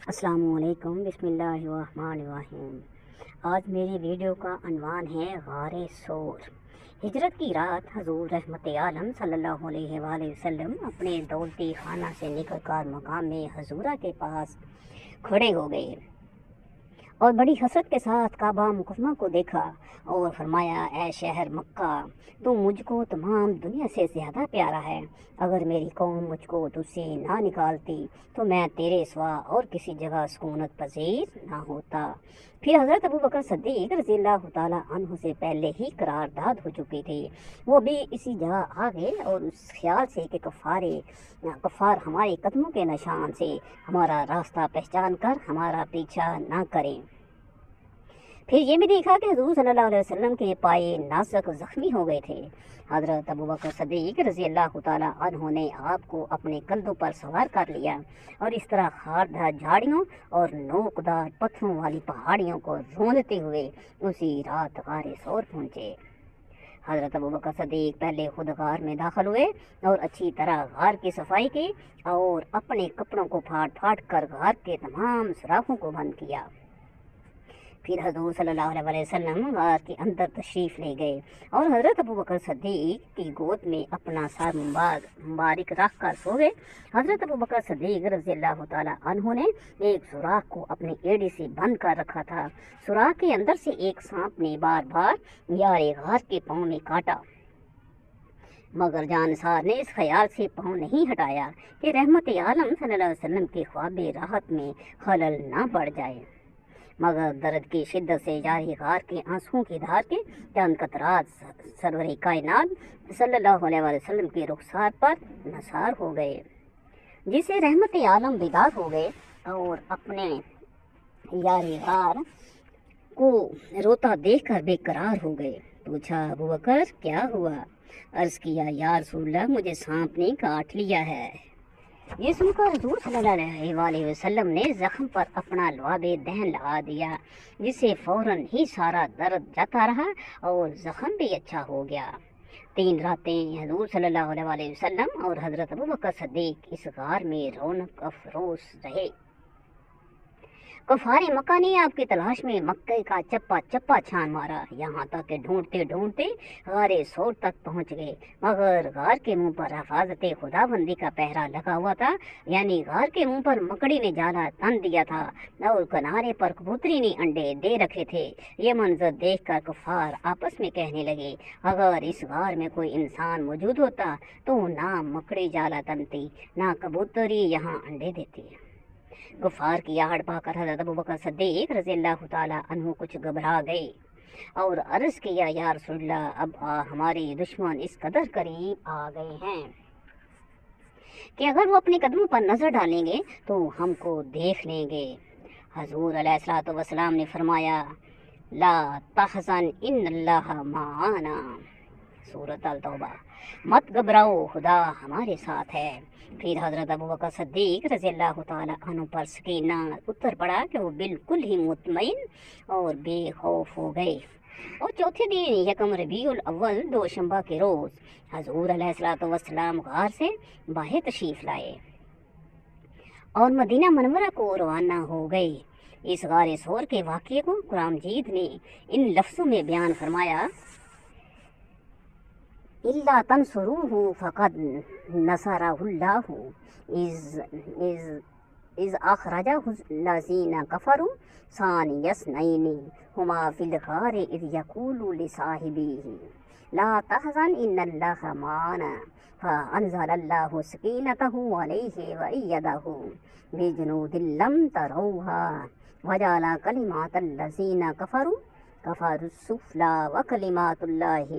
السلام علیکم، بسم اللہ الرحمن الرحیم۔ آج میری ویڈیو کا عنوان ہے غار ثور۔ ہجرت کی رات حضور رحمت عالم صلی اللہ علیہ وآلہ وسلم اپنے دولتی خانہ سے نکل کر مقام حضورہ کے پاس کھڑے ہو گئے اور بڑی حسرت کے ساتھ کعبہ مکرمہ کو دیکھا اور فرمایا، اے شہر مکہ، تو مجھ کو تمام دنیا سے زیادہ پیارا ہے۔ اگر میری قوم مجھ کو تجھ سے نہ نکالتی تو میں تیرے سوا اور کسی جگہ سکونت پذیر نہ ہوتا۔ پھر حضرت ابوبکر صدیق رضی اللہ تعالیٰ عنہ سے پہلے ہی قرارداد ہو چکی تھی، وہ بھی اسی جگہ آ گئے اور اس خیال سے کہ کفار ہمارے قدموں کے نشان سے ہمارا راستہ پہچان کر ہمارا پیچھا نہ کریں۔ پھر یہ بھی دیکھا کہ حضور صلی اللہ علیہ وسلم کے پائے نازک زخمی ہو گئے تھے۔ حضرت ابوبکر صدیق رضی اللہ تعالیٰ عنہ نے آپ کو اپنے کندھوں پر سوار کر لیا اور اس طرح خاردار جھاڑیوں اور نوکدار پتھروں والی پہاڑیوں کو روندتے ہوئے اسی رات غار ثور پہنچے۔ حضرت ابوبکر صدیق پہلے خود غار میں داخل ہوئے اور اچھی طرح غار کی صفائی کی اور اپنے کپڑوں کو پھاڑ پھاڑ کر غار کے تمام سوراخوں کو بند کیا۔ پھر حضور صلی اللہ علیہ وسلم غار کے اندر تشریف لے گئے اور حضرت ابوبکر صدیق کی گود میں اپنا سر مبارک رکھ کر سو گئے۔ حضرت ابوبکر صدیق رضی اللہ تعالیٰ عنہ نے ایک سوراخ کو اپنی ایڑی سے بند کر رکھا تھا۔ سوراخ کے اندر سے ایک سانپ نے بار بار یار غار کے پاؤں میں کاٹا، مگر جانثار نے اس خیال سے پاؤں نہیں ہٹایا کہ رحمت عالم صلی اللہ علیہ وسلم کے خواب راحت میں خلل نہ پڑ جائے، مگر درد کی شدت سے جاری غار کے آنسوؤں کی دھار کے چند قطرات سرور کائنات صلی اللہ علیہ وسلم کے رخسار پر نثار ہو گئے، جس سے رحمت عالم بیدار ہو گئے اور اپنے یار غار کو روتا دیکھ کر بے قرار ہو گئے۔ پوچھا، ابوبکر کیا ہوا؟ عرض کیا، یا رسول اللہ، مجھے سانپ نے کاٹ لیا ہے۔ یہ سن کر حضور صلی اللہ علیہ وآلہ وسلم نے زخم پر اپنا لعاب دہن لگا دیا، جس سے فوراً ہی سارا درد جاتا رہا اور زخم بھی اچھا ہو گیا۔ 3 راتیں حضور صلی اللہ علیہ وآلہ وسلم اور حضرت ابوبکر صدیق اس غار میں رونق افروز رہے۔ کفار مکہ نے آپ کی تلاش میں مکہ کا چپا چپا چھان مارا، یہاں تک کہ ڈھونڈتے ڈھونڈتے غار ثور تک پہنچ گئے، مگر غار کے منہ پر حفاظت خداوندی کا پہرا لگا ہوا تھا، یعنی غار کے منہ پر مکڑی نے جالا تن دیا تھا اور کنارے پر کبوتری نے انڈے دے رکھے تھے۔ یہ منظر دیکھ کر کفار آپس میں کہنے لگے، اگر اس غار میں کوئی انسان موجود ہوتا تو نہ مکڑی جالا تنتی، نہ کبوتری یہاں انڈے دیتی۔ کفار کی آڑ پا کر حضرت ابوبکر صدیق رضی اللہ تعالیٰ عنہ کچھ گھبرا گئے اور عرض کیا، یا رسول اللہ، اب ہمارے دشمن اس قدر قریب آ گئے ہیں کہ اگر وہ اپنے قدموں پر نظر ڈالیں گے تو ہم کو دیکھ لیں گے۔ حضور علیہ الصلوۃ والسلام نے فرمایا، لا تحزن ان اللہ معانا، سورۃ التوبہ، مت گھبراؤ، خدا ہمارے ساتھ ہے۔ پھر حضرت ابوبکر صدیق رضی اللہ تعالیٰ عنہ پر سکینہ اتر پڑا کہ وہ بالکل ہی مطمئن اور بے خوف ہو گئے، اور چوتھے دن یکم ربیع الاول دوشنبہ کے روز حضور علیہ الصلوۃ والسلام غار سے باہر تشریف لائے اور مدینہ منورہ کو روانہ ہو گئے۔ اس غار ثور کے واقعے کو قرآن مجید نے ان لفظوں میں بیان فرمایا، إِلَّا تَنْصُرُوهُ فَقَدْ نَصَرَهُ اللَّهُ إِذْ أَخْرَجَهُ الَّذِينَ كَفَرُوا ثَانِيَ اثْنَيْنِ هُمَا فِي الْغَارِ إِذْ يَقُولُ لِصَاحِبِهِ لَا تَحْزَنْ إِنَّ اللَّهَ مَعَنَا فَأَنزَلَ اللَّهُ سَكِينَتَهُ عَلَيْهِ وَأَيَّدَهُ بِجُنُودٍ لَّمْ تَرَوْهَا وَجَعَلَ كَلِمَاتَ الَّذِينَ كَفَرُوا السُّفْلَىٰ وَكَلِمَاتُ اللَّهِ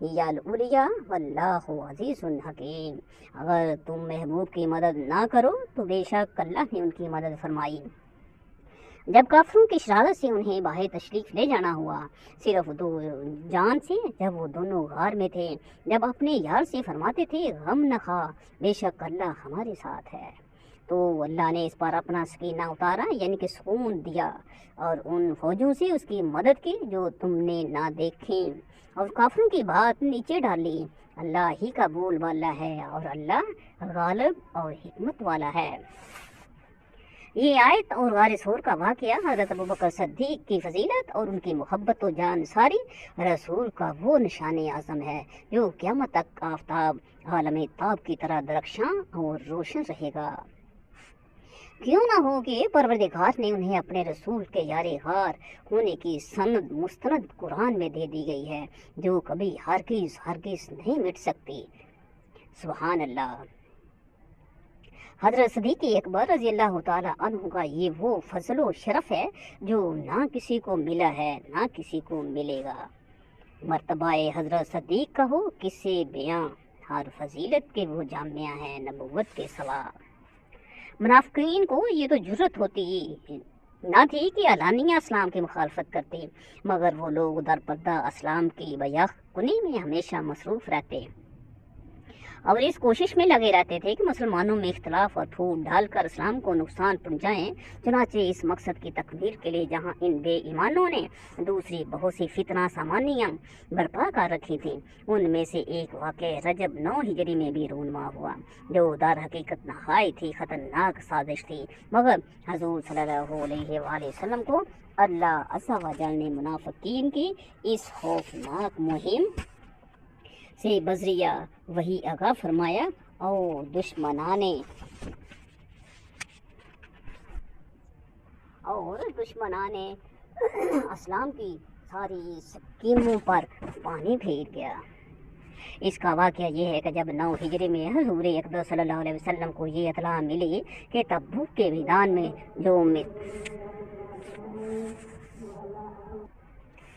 هِيَ الْعُلْيَا وَاللَّهُ عَزِيزٌ حَكِيمٌ۔ اگر تم محبوب کی مدد نہ کرو تو بے شک اللہ نے ان کی مدد فرمائی۔ جب کافروں کی شرارت سے انہیں باہر تشریف لے جانا ہوا، صرف 2 جان سے، جب وہ دونوں غار میں تھے، جب اپنے یار سے فرماتے تھے، غم نہ کھا، بے شک اللہ ہمارے ساتھ ہے، تو اللہ نے اس پر اپنا سکینہ اتارا، یعنی کہ سکون دیا، اور ان فوجوں سے اس کی مدد کی جو تم نے نہ دیکھیں، اور کافروں کی بات نیچے ڈالی۔ اللہ ہی کا بول والا ہے اور اللہ غالب اور حکمت والا ہے۔ یہ آیت اور غار ثور کا واقعہ حضرت ابوبکر صدیق کی فضیلت اور ان کی محبت و جان ساری رسول کا وہ نشان اعظم ہے جو قیامت تک آفتاب عالم تاب کی طرح درخشاں اور روشن رہے گا۔ کیوں نہ ہو کہ پروردگار نے انہیں اپنے رسول کے یار غار ہونے کی سند مستند قرآن میں دے دی گئی ہے، جو کبھی ہرگز ہرگز نہیں مٹ سکتی۔ سبحان اللہ۔ حضرت صدیق اکبر رضی اللہ تعالی عنہ کا یہ وہ فضل و شرف ہے جو نہ کسی کو ملا ہے نہ کسی کو ملے گا۔ مرتبہ حضرت صدیق کا ہو کس سے بیاں، ہر فضیلت کے وہ جامعہ ہیں نبوت کے سوا۔ منافقین کو یہ تو جرت ہوتی نہ تھی کہ علانیہ اسلام کی مخالفت کرتے، مگر وہ لوگ در پردہ اسلام کی بیاں کنی میں ہمیشہ مصروف رہتے اور اس کوشش میں لگے رہتے تھے کہ مسلمانوں میں اختلاف اور پھوٹ ڈال کر اسلام کو نقصان پہنچائیں۔ چنانچہ اس مقصد کی تکمیل کے لیے جہاں ان بے ایمانوں نے دوسری بہت سی فتنہ سامانیاں برپا کر رکھی تھیں، ان میں سے ایک واقع رجب 9 ہجری میں بھی رونما ہوا، جو در حقیقت نہایت ہی خطرناک سازش تھی، مگر حضور صلی اللہ علیہ وآلہ وسلم کو اللہ عز و جل نے منافقین کی اس خوفناک مہم سے بذریعہ وہی آگاہ فرمایا اور دشمنان اسلام کی ساری سکیموں پر پانی پھیر گیا۔ اس کا واقعہ یہ ہے کہ جب 9 ہجری میں حضور اقدس صلی اللہ علیہ وسلم کو یہ اطلاع ملی کہ تبوک کے میدان میں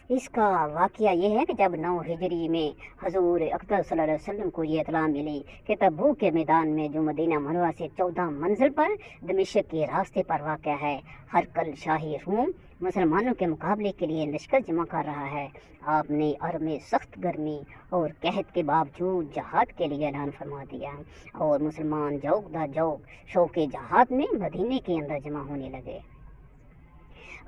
اس کا واقعہ یہ ہے کہ جب 9 ہجری میں حضور اقدس صلی اللہ علیہ وسلم کو یہ اطلاع ملی کہ تبوک کے میدان میں جو مدینہ منورہ سے 14 منزل پر دمشق کے راستے پر واقع ہے، ہرقل شاہی روم مسلمانوں کے مقابلے کے لیے لشکر جمع کر رہا ہے، آپ نے عرب میں سخت گرمی اور قحط کے باوجود جہاد کے لیے اعلان فرما دیا اور مسلمان جوق دا جوق شوق جہاد میں مدینے کے اندر جمع ہونے لگے۔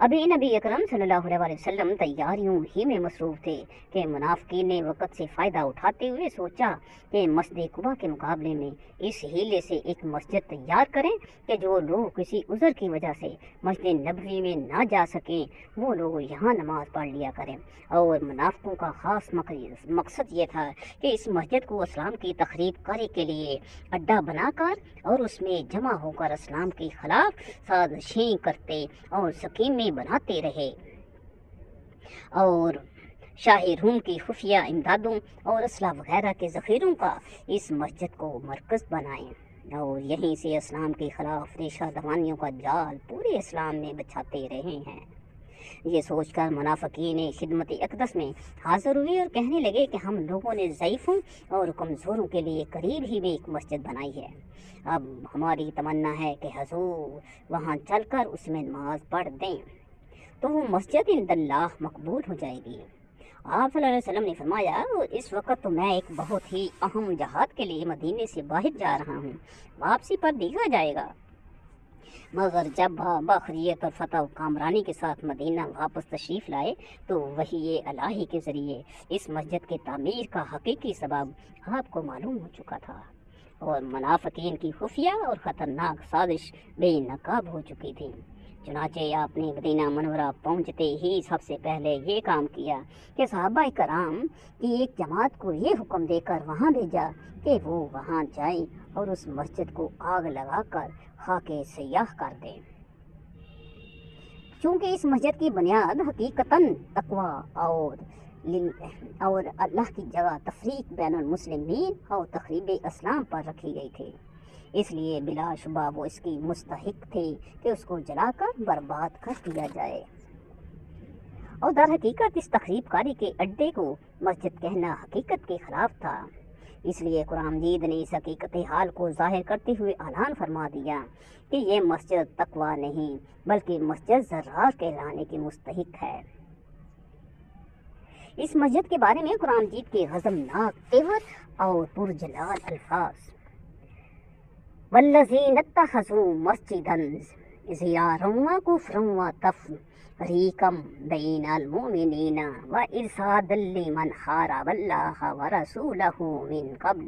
ابھی نبی اکرم صلی اللہ علیہ وسلم تیاریوں ہی میں مصروف تھے کہ منافقین نے وقت سے فائدہ اٹھاتے ہوئے سوچا کہ مسجد قباء کے مقابلے میں اس ہیلے سے ایک مسجد تیار کریں کہ جو لوگ کسی عذر کی وجہ سے مسجد نبوی میں نہ جا سکیں وہ لوگ یہاں نماز پڑھ لیا کریں، اور منافقوں کا خاص مقصد یہ تھا کہ اس مسجد کو اسلام کی تخریب کاری کے لیے اڈا بنا کر اور اس میں جمع ہو کر اسلام کے خلاف سازشیں کرتے اور سکیمیں بناتے رہے اور شاہی روم کی خفیہ امدادوں اور اسلحہ وغیرہ کے ذخیروں کا اس مسجد کو مرکز بنائیں اور یہیں سے اسلام کے خلاف ریشہ دوانیوں کا جال پورے اسلام میں بچھاتے رہے ہیں۔ یہ سوچ کر منافقین خدمت اقدس میں حاضر ہوئے اور کہنے لگے کہ ہم لوگوں نے ضعیفوں اور کمزوروں کے لیے قریب ہی میں ایک مسجد بنائی ہے، اب ہماری تمنا ہے کہ حضور وہاں چل کر اس میں نماز پڑھ دیں تو وہ مسجد عند اللہ مقبول ہو جائے گی۔ آپ صلی اللہ علیہ وسلم نے فرمایا اس وقت تو میں ایک بہت ہی اہم جہاد کے لیے مدینے سے باہر جا رہا ہوں، واپسی پر دیکھا جائے گا، مگر جب باخریت اور فتح و کامرانی کے ساتھ مدینہ واپس تشریف لائے تو وحی الہی کے ذریعے اس مسجد کے تعمیر کا حقیقی سبب آپ کو معلوم ہو چکا تھا اور منافقین کی خفیہ اور خطرناک سازش بے نقاب ہو چکی تھی۔ چنانچہ آپ نے مدینہ منورہ پہنچتے ہی سب سے پہلے یہ کام کیا کہ صحابہ کرام کی ایک جماعت کو یہ حکم دے کر وہاں بھیجا کہ وہ وہاں جائیں اور اس مسجد کو آگ لگا کر خاک سیاہ کر دیں، چونکہ اس مسجد کی بنیاد حقیقتاً تقوی اور اللہ کی جگہ تفریق بین المسلمین اور تخریب اسلام پر رکھی گئی تھی، اس لیے بلا شبہ وہ اس کی مستحق تھے کہ اس کو جلا کر برباد کر دیا جائے، اور در حقیقت اس تخریب کاری کے اڈے کو مسجد کہنا حقیقت کے خلاف تھا۔ اس لیے قرآن مجید نے اس حقیقت حال کو ظاہر کرتے ہوئے اعلان فرما دیا کہ یہ مسجد تقوی نہیں بلکہ مسجد ضرار کہلانے کی مستحق ہے۔ اس مسجد کے بارے میں قرآن مجید کے غضبناک تیور اور پرجلال الفاظ والذین اتخذوا مسجدا ضرارا وکفرا وتفریقا بین المؤمنین وارصادا لمن حارب اللہ ورسولہ من قبل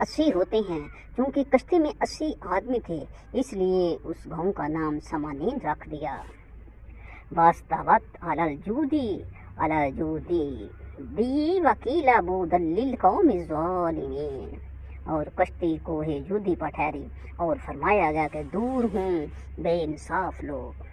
80 ہوتے ہیں۔ چونکہ کشتی میں 80 آدمی تھے، اس لیے اس گاؤں کا نام سمانین رکھ دیا۔ واستوت علی الجودی دی وکیل بودل للقوم الظالمین، اور کشتی کوہ جودی پر ٹھہری اور فرمایا گیا کہ دور ہوں بے انصاف لوگ۔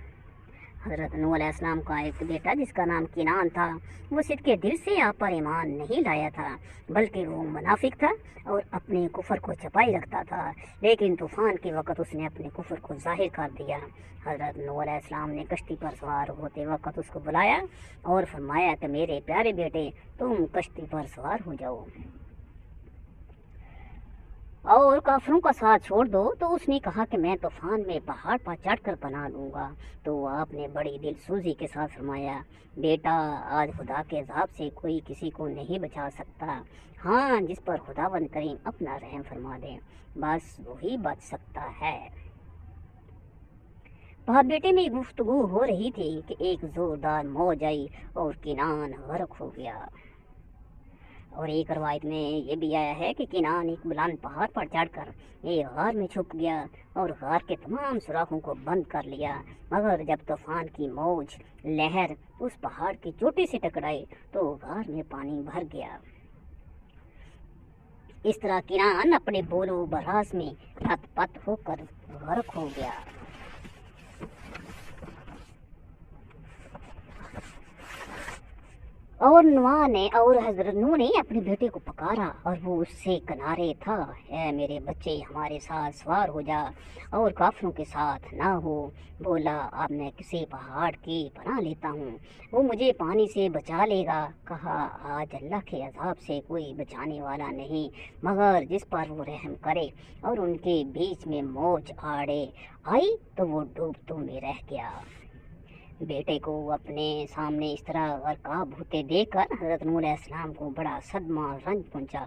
حضرت نوح علیہ السلام کا ایک بیٹا جس کا نام کنان تھا، وہ صدقے دل سے آپ پر ایمان نہیں لایا تھا، بلکہ وہ منافق تھا اور اپنے کفر کو چھپائی رکھتا تھا، لیکن طوفان کے وقت اس نے اپنے کفر کو ظاہر کر دیا۔ حضرت نوح علیہ السلام نے کشتی پر سوار ہوتے وقت اس کو بلایا اور فرمایا کہ میرے پیارے بیٹے، تم کشتی پر سوار ہو جاؤ اور کافروں کا ساتھ چھوڑ دو۔ تو اس نے کہا کہ میں طوفان میں پہاڑ پر چڑھ کر پناہ لوں گا۔ تو آپ نے بڑی دل سوزی کے ساتھ فرمایا، بیٹا، آج خدا کے عذاب سے کوئی کسی کو نہیں بچا سکتا، ہاں جس پر خداوند کریم اپنا رحم فرما دے، بس وہی بچ سکتا ہے۔ باپ بیٹے میں گفتگو ہو رہی تھی کہ ایک زوردار موج آئی اور کنان غرق ہو گیا۔ اور ایک روایت میں یہ بھی آیا ہے کہ کنان ایک بلند پہاڑ پر چڑھ کر ایک غار میں چھپ گیا اور غار کے تمام سوراخوں کو بند کر لیا، مگر جب طوفان کی موج لہر اس پہاڑ کی چوٹی سے ٹکرائی تو غار میں پانی بھر گیا۔ اس طرح کنان اپنے بول و براز میں لت پت ہو کر غرق ہو گیا۔ اور حضرت نوح نے اپنے بیٹے کو پکارا اور وہ اس سے کنارے تھا، اے میرے بچے، ہمارے ساتھ سوار ہو جا اور کافروں کے ساتھ نہ ہو۔ بولا، اب میں کسی پہاڑ کی پناہ لیتا ہوں، وہ مجھے پانی سے بچا لے گا۔ کہا، آج اللہ کے عذاب سے کوئی بچانے والا نہیں مگر جس پر وہ رحم کرے۔ اور ان کے بیچ میں موج آئی تو وہ ڈوبتوں میں رہ گیا۔ بیٹے کو اپنے سامنے اس طرح غرقاب ہوتے دیکھ کر حضرت نوح علیہ السلام کو بڑا صدمہ اور رنج پہنچا،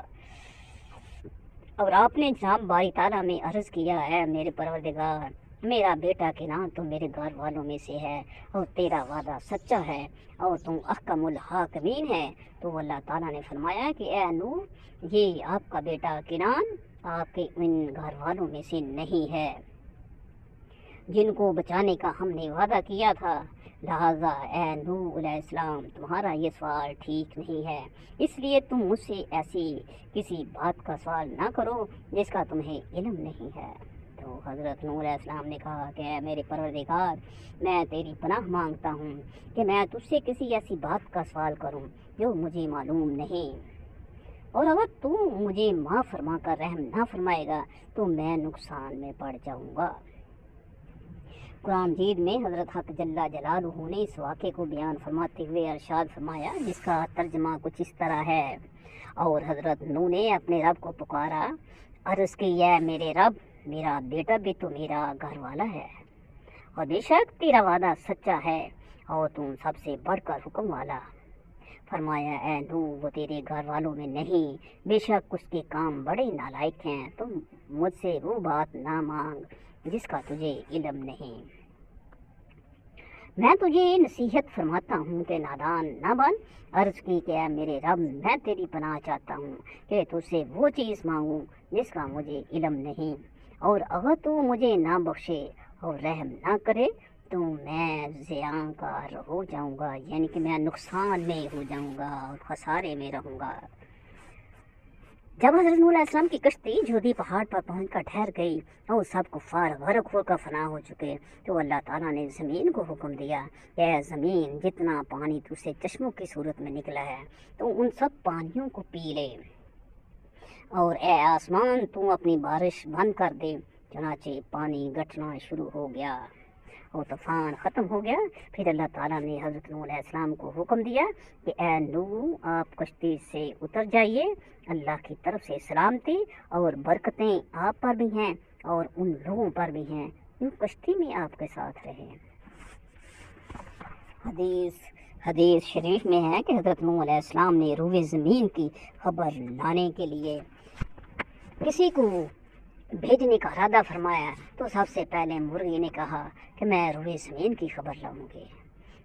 اور آپ نے جناب باری تعالیٰ میں عرض کیا، اے میرے پروردگار، میرا بیٹا کنان تو میرے گھر والوں میں سے ہے اور تیرا وعدہ سچا ہے اور تم احکم الحاکمین ہے۔ تو اللہ تعالیٰ نے فرمایا کہ اے نوح، یہ آپ کا بیٹا کنان آپ کے ان گھر والوں میں سے نہیں ہے جن کو بچانے کا ہم نے وعدہ کیا تھا، لہٰذا اے نوح علیہ السلام، تمہارا یہ سوال ٹھیک نہیں ہے، اس لیے تم مجھ سے ایسی کسی بات کا سوال نہ کرو جس کا تمہیں علم نہیں ہے۔ تو حضرت نوح علیہ السلام نے کہا کہ اے میرے پروردگار، میں تیری پناہ مانگتا ہوں کہ میں تجھ سے کسی ایسی بات کا سوال کروں جو مجھے معلوم نہیں، اور اگر تو مجھے معاف فرما کر رحم نہ فرمائے گا تو میں نقصان میں پڑ جاؤں گا۔ قرآن مجید میں حضرت حق جل جلالہ نے اس واقعے کو بیان فرماتے ہوئے ارشاد فرمایا، جس کا ترجمہ کچھ اس طرح ہے، اور حضرت نوح نے اپنے رب کو پکارا، عرض کی، اے میرے رب، میرا بیٹا بھی تو میرا گھر والا ہے، اور بے شک تیرا وعدہ سچا ہے اور تم سب سے بڑھ کر حکم والا۔ فرمایا، اے نوح، وہ تیرے گھر والوں میں نہیں، بے شک اس کے کام بڑے نالائق ہیں، تم مجھ سے وہ بات نہ مانگ جس کا تجھے علم نہیں۔ میں تجھے نصیحت فرماتا ہوں کہ نادان نہ بن۔ عرض کی کہ اے میرے رب، میں تیری پناہ چاہتا ہوں کہ تجھ سے وہ چیز مانگوں جس کا مجھے علم نہیں، اور اگر تو مجھے نہ بخشے اور رحم نہ کرے تو میں زیاں کار ہو جاؤں گا، یعنی کہ میں نقصان میں ہو جاؤں گا اور خسارے میں رہوں گا۔ جب حضرت نوح علیہ السلام کی کشتی جودی پہاڑ پر پہنچ کر ٹھہر گئی اور سب کفار غرق ہو کر فنا ہو چکے تو اللہ تعالیٰ نے زمین کو حکم دیا کہ اے زمین، جتنا پانی تجھ سے چشموں کی صورت میں نکلا ہے تو ان سب پانیوں کو پی لے، اور اے آسمان، تو اپنی بارش بند کر دے۔ چنانچہ پانی گٹنا شروع ہو گیا اور طوفان ختم ہو گیا۔ پھر اللہ تعالیٰ نے حضرت نوح علیہ السلام کو حکم دیا کہ اے نوح، آپ کشتی سے اتر جائیے، اللہ کی طرف سے سلامتی اور برکتیں آپ پر بھی ہیں اور ان لوگوں پر بھی ہیں جو کشتی میں آپ کے ساتھ رہے۔ حدیث شریف میں ہے کہ حضرت نوح علیہ السلام نے روئے زمین کی خبر لانے کے لیے کسی کو بھیجنے کا ارادہ فرمایا تو سب سے پہلے مرغی نے کہا کہ میں روئے زمین کی خبر لاؤں گی،